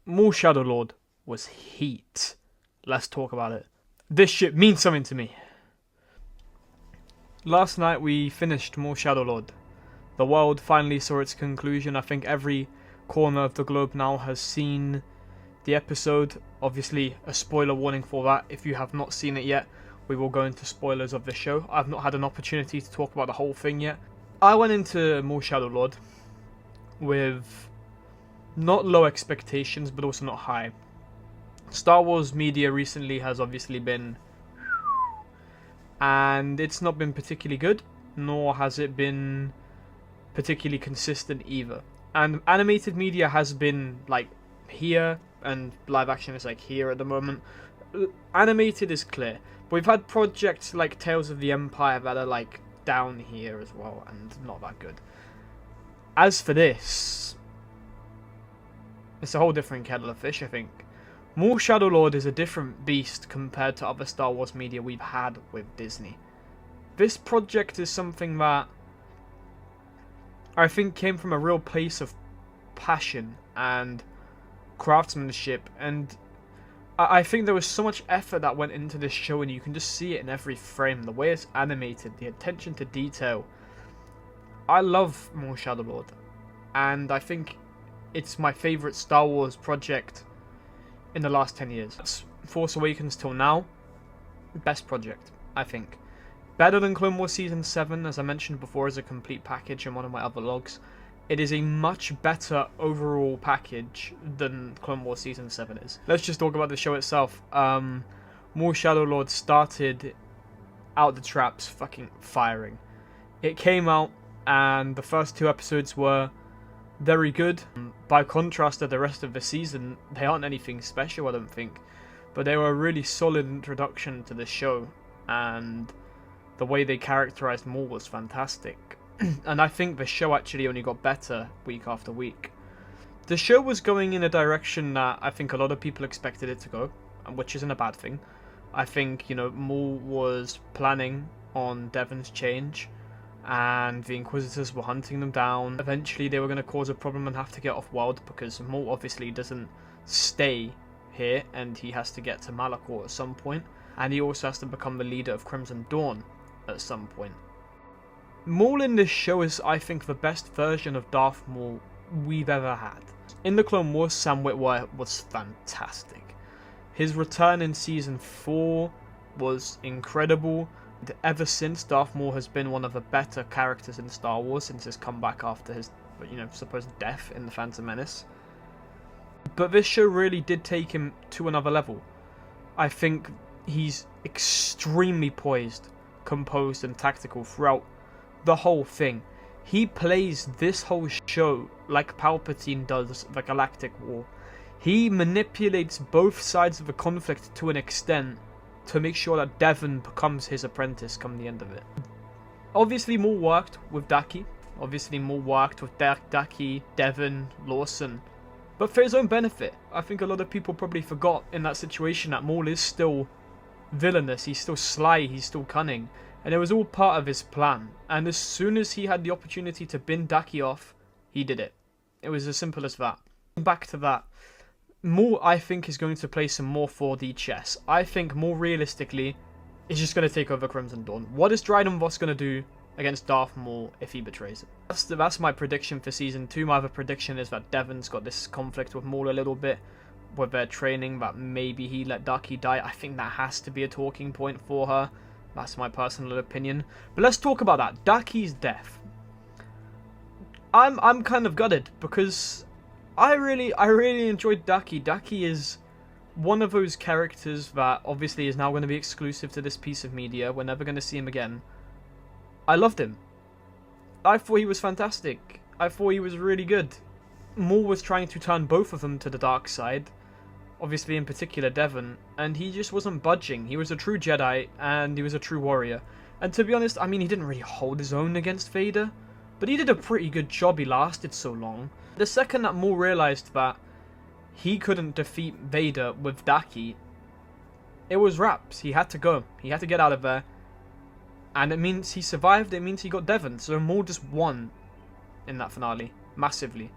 Maul Shadow Lord was heat. Let's talk about it. This shit means something to me. Last night we finished Maul Shadow Lord. The world finally saw its conclusion. I think every corner of the globe now has seen the episode. Obviously, a spoiler warning for that. If you have not seen it yet, we will go into spoilers of the show. I've not had an opportunity to talk about the whole thing yet. I went into Maul Shadow Lord with not low expectations, but also not high. Star Wars media recently has obviously been, and it's not been particularly good, nor has it been particularly consistent either. And animated media has been like here, and live action is like here at the moment. Animated is clear, but we've had projects like Tales of the Empire that are like down here as well, and not that good. As for this, it's a whole different kettle of fish, I think. Maul Shadow Lord is a different beast compared to other Star Wars media we've had with Disney. This project is something that I think came from a real place of passion and craftsmanship, and I think there was so much effort that went into this show, and you can just see it in every frame. The way it's animated, the attention to detail. I love Maul Shadow Lord, and I think it's my favourite Star Wars project in the last 10 years. That's Force Awakens till now, best project, I think. Better than Clone Wars Season 7, as I mentioned before, as a complete package in one of my other logs. It is a much better overall package than Clone Wars Season 7 is. Let's just talk about the show itself. Maul Shadow Lord started out the traps fucking firing. It came out, and the first 2 episodes were very good. By contrast to the rest of the season, they aren't anything special, I don't think. But they were a really solid introduction to the show, and the way they characterized Maul was fantastic. And I think the show actually only got better week after week. The show was going in a direction that I think a lot of people expected it to go, which isn't a bad thing. I think, Maul was planning on Devon's change, and the Inquisitors were hunting them down. Eventually they were going to cause a problem and have to get off world, because Maul obviously doesn't stay here, and he has to get to Malachor at some point, and he also has to become the leader of Crimson Dawn at some point. Maul in this show is, I think, the best version of Darth Maul we've ever had. In the Clone Wars, Sam Witwer was fantastic. His return in Season 4 was incredible. Ever since, Darth Maul has been one of the better characters in Star Wars since his comeback after his, supposed death in The Phantom Menace. But this show really did take him to another level. I think he's extremely poised, composed, and tactical throughout the whole thing. He plays this whole show like Palpatine does the Galactic War. He manipulates both sides of the conflict to an extent to make sure that Devon becomes his apprentice come the end of it. Obviously, Maul worked with Daki. Obviously, Maul worked with Daki, Devon, Lawson. But for his own benefit. I think a lot of people probably forgot in that situation that Maul is still villainous. He's still sly. He's still cunning. And it was all part of his plan. And as soon as he had the opportunity to bin Daki off, he did it. It was as simple as that. Back to that. Maul, I think, is going to play some more 4D chess. I think, more realistically, is just going to take over Crimson Dawn. What is Dryden Voss going to do against Darth Maul if he betrays it? That's my prediction for Season 2. My other prediction is that Devon's got this conflict with Maul a little bit, with their training, that maybe he let Daki die. I think that has to be a talking point for her. That's my personal opinion. But let's talk about that. Daki's death. I'm kind of gutted, because I really enjoyed Daki. Daki is one of those characters that obviously is now going to be exclusive to this piece of media. We're never going to see him again. I loved him. I thought he was fantastic. I thought he was really good. Maul was trying to turn both of them to the dark side. Obviously, in particular, Devon. And he just wasn't budging. He was a true Jedi, and he was a true warrior. And to be honest, he didn't really hold his own against Vader. But he did a pretty good job. He lasted so long. The second that Maul realized that he couldn't defeat Vader with Daki, it was wraps. He had to go. He had to get out of there. And it means he survived. It means he got Devon. So Maul just won in that finale. Massively.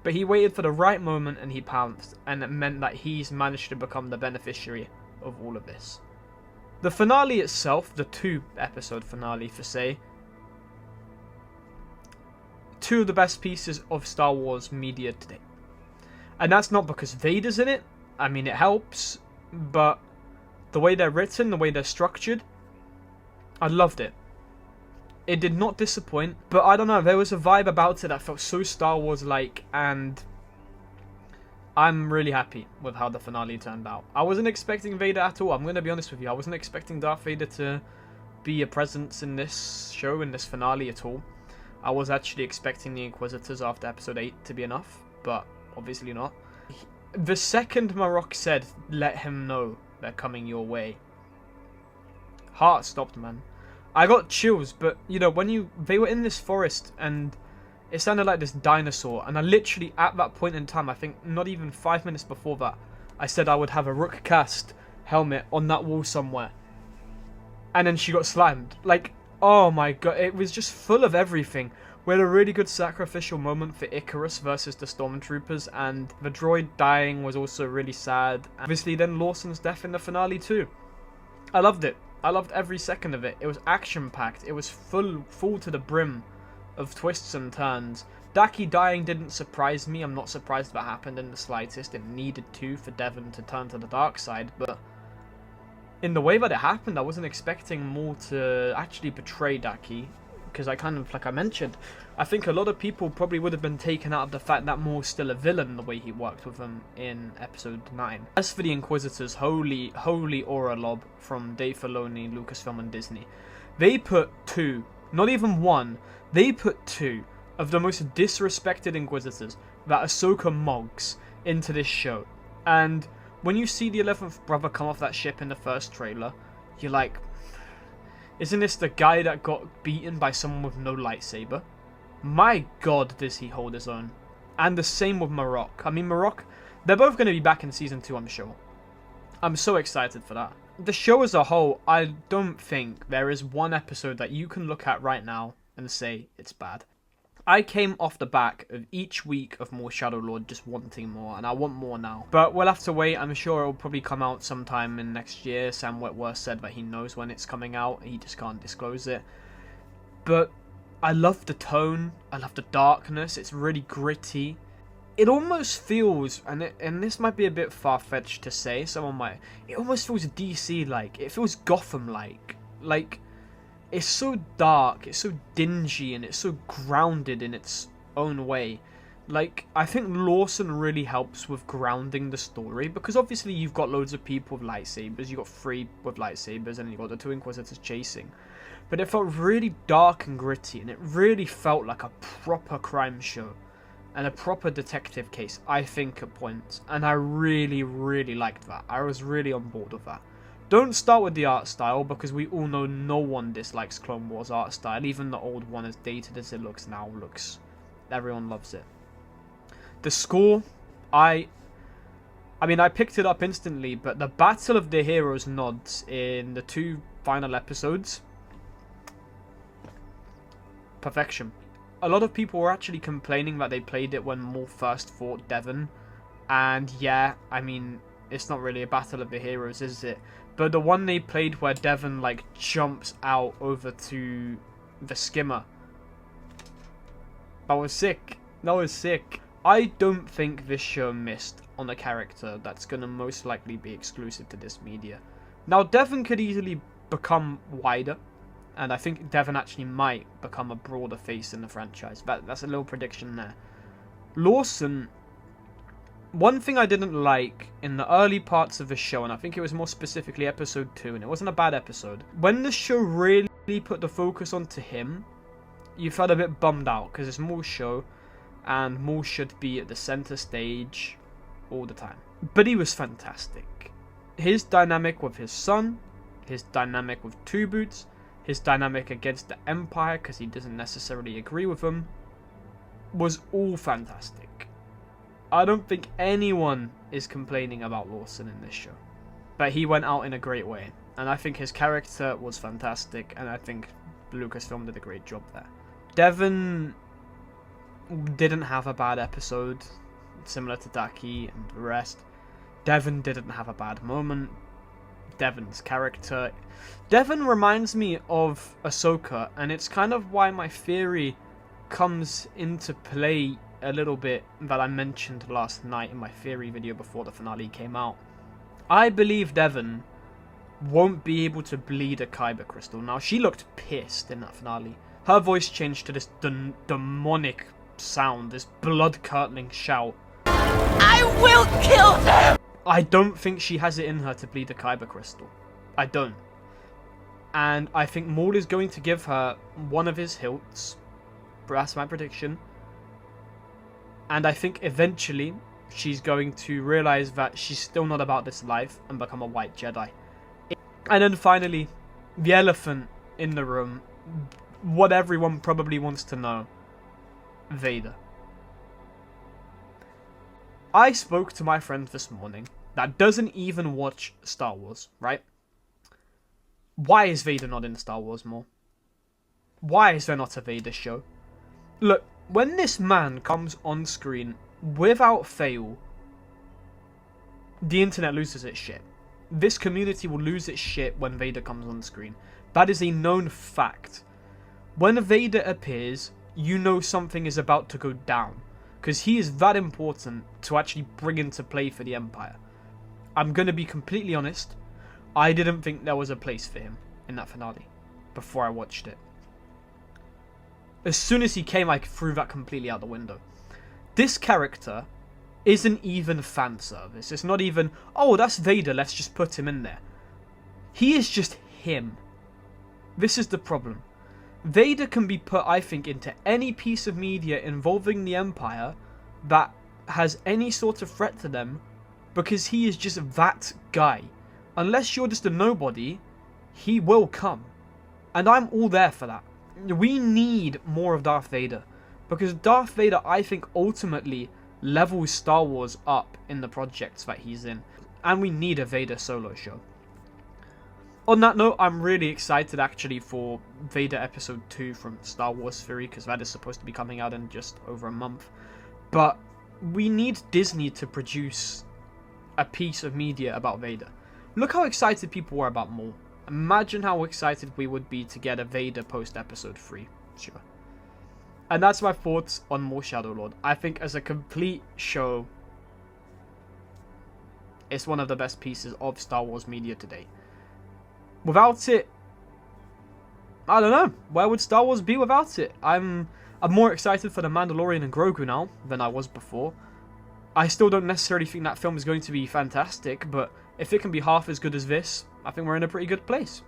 But he waited for the right moment and he pounced, and it meant that he's managed to become the beneficiary of all of this. The finale itself, the 2-episode finale for say, 2 of the best pieces of Star Wars media today. And that's not because Vader's in it. I mean, it helps, but the way they're written, the way they're structured, I loved it. It did not disappoint, but I don't know, there was a vibe about it that felt so Star Wars-like, and I'm really happy with how the finale turned out. I wasn't expecting Vader at all, I'm going to be honest with you. I wasn't expecting Darth Vader to be a presence in this show, in this finale at all. I was actually expecting the Inquisitors after episode 8 to be enough, but obviously not. The second Marok said, let him know they're coming your way, heart stopped, man. I got chills, but you know, when they were in this forest and it sounded like this dinosaur, and I literally at that point in time, I think not even 5 minutes before that, I said I would have a Rook cast helmet on that wall somewhere, and then she got slammed. Like, oh my god, it was just full of everything. We had a really good sacrificial moment for Icarus versus the Stormtroopers, and the droid dying was also really sad. Obviously then Lawson's death in the finale too. I loved it. I loved every second of it. It was action-packed. It was full to the brim of twists and turns. Daki dying didn't surprise me. I'm not surprised that happened in the slightest. It needed to for Devon to turn to the dark side, but in the way that it happened, I wasn't expecting Maul to actually betray Daki, because I kind of, like I mentioned, I think a lot of people probably would have been taken out of the fact that Maul's still a villain the way he worked with them in episode 9. As for the Inquisitors, holy aura lob from Dave Filoni, Lucasfilm and Disney. They put 2, not even 1, they put 2 of the most disrespected Inquisitors that Ahsoka mogs into this show. And when you see the 11th brother come off that ship in the first trailer, you're like, isn't this the guy that got beaten by someone with no lightsaber? My god, does he hold his own. And the same with Marok. I mean, Marok, they're both going to be back in Season 2, I'm sure. I'm so excited for that. The show as a whole, I don't think there is one episode that you can look at right now and say it's bad. I came off the back of each week of more Shadow Lord just wanting more, and I want more now. But we'll have to wait. I'm sure it'll probably come out sometime in next year. Sam Witwer said that he knows when it's coming out. He just can't disclose it. But I love the tone. I love the darkness. It's really gritty. It almost feels, and this might be a bit far-fetched to say, someone might, it almost feels DC-like. It feels Gotham-like. Like, it's so dark, it's so dingy, and it's so grounded in its own way. Like, I think Lawson really helps with grounding the story, because obviously you've got loads of people with lightsabers, you've got 3 with lightsabers, and you've got the 2 Inquisitors chasing. But it felt really dark and gritty, and it really felt like a proper crime show, and a proper detective case, I think, at points. And I really, really liked that. I was really on board with that. Don't start with the art style, because we all know no one dislikes Clone Wars art style. Even the old one, as dated as it looks now, everyone loves it. The score, I mean, I picked it up instantly, but the Battle of the Heroes nods in the 2 final episodes, perfection. A lot of people were actually complaining that they played it when Maul first fought Devon, and yeah, I mean, it's not really a Battle of the Heroes, is it? But the one they played where Devon, like, jumps out over to the skimmer, that was sick. That was sick. I don't think this show missed on a character that's going to most likely be exclusive to this media. Now, Devon could easily become wider, and I think Devon actually might become a broader face in the franchise. That's a little prediction there. Lawson, one thing I didn't like in the early parts of the show, and I think it was more specifically episode 2, and it wasn't a bad episode, when the show really put the focus onto him, you felt a bit bummed out, because it's Maul's show, and Maul should be at the center stage all the time. But he was fantastic. His dynamic with his son, his dynamic with Two Boots, his dynamic against the Empire, because he doesn't necessarily agree with them, was all fantastic. I don't think anyone is complaining about Lawson in this show. But he went out in a great way. And I think his character was fantastic. And I think Lucasfilm did a great job there. Devon, didn't have a bad episode, similar to Daki and the rest. Devon didn't have a bad moment. Devon's character... Devon reminds me of Ahsoka, and it's kind of why my theory comes into play a little bit that I mentioned last night in my theory video before the finale came out. I believe Devon won't be able to bleed a Kyber crystal. Now, she looked pissed in that finale. Her voice changed to this demonic sound, this blood-curdling shout. I will kill them! I don't think she has it in her to bleed a Kyber crystal. I don't. And I think Maul is going to give her one of his hilts. That's my prediction. And I think eventually she's going to realize that she's still not about this life and become a white Jedi. And then finally, the elephant in the room. What everyone probably wants to know. Vader. I spoke to my friend this morning that doesn't even watch Star Wars, right? Why is Vader not in Star Wars more? Why is there not a Vader show? Look, when this man comes on screen, without fail, the internet loses its shit. This community will lose its shit when Vader comes on screen. That is a known fact. When Vader appears, you know something is about to go down, because he is that important to actually bring into play for the Empire. I'm going to be completely honest, I didn't think there was a place for him in that finale before I watched it. As soon as he came, I threw that completely out the window. This character isn't even fan service. It's not even, oh, that's Vader, let's just put him in there. He is just him. This is the problem. Vader can be put, I think, into any piece of media involving the Empire that has any sort of threat to them, because he is just that guy. Unless you're just a nobody, he will come. And I'm all there for that. We need more of Darth Vader, because Darth Vader, I think, ultimately levels Star Wars up in the projects that he's in, and we need a Vader solo show. On that note, I'm really excited actually for Vader Episode 2 from Star Wars Theory, because that is supposed to be coming out in just over a month. But we need Disney to produce a piece of media about Vader. Look how excited people were about Maul. Imagine how excited we would be to get a Vader post Episode 3. Sure. And that's my thoughts on Maul Shadow Lord. I think as a complete show, it's one of the best pieces of Star Wars media today. Without it, I don't know. Where would Star Wars be without it? I'm more excited for The Mandalorian and Grogu now than I was before. I still don't necessarily think that film is going to be fantastic, but if it can be half as good as this, I think we're in a pretty good place.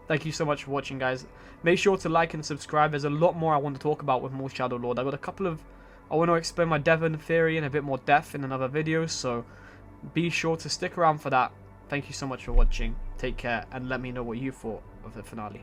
Thank you so much for watching, guys. Make sure to like and subscribe. There's a lot more I want to talk about with Maul Shadow Lord. I got a couple of... I want to explain my Devon theory in a bit more depth in another video, so be sure to stick around for that. Thank you so much for watching. Take care, and let me know what you thought of the finale.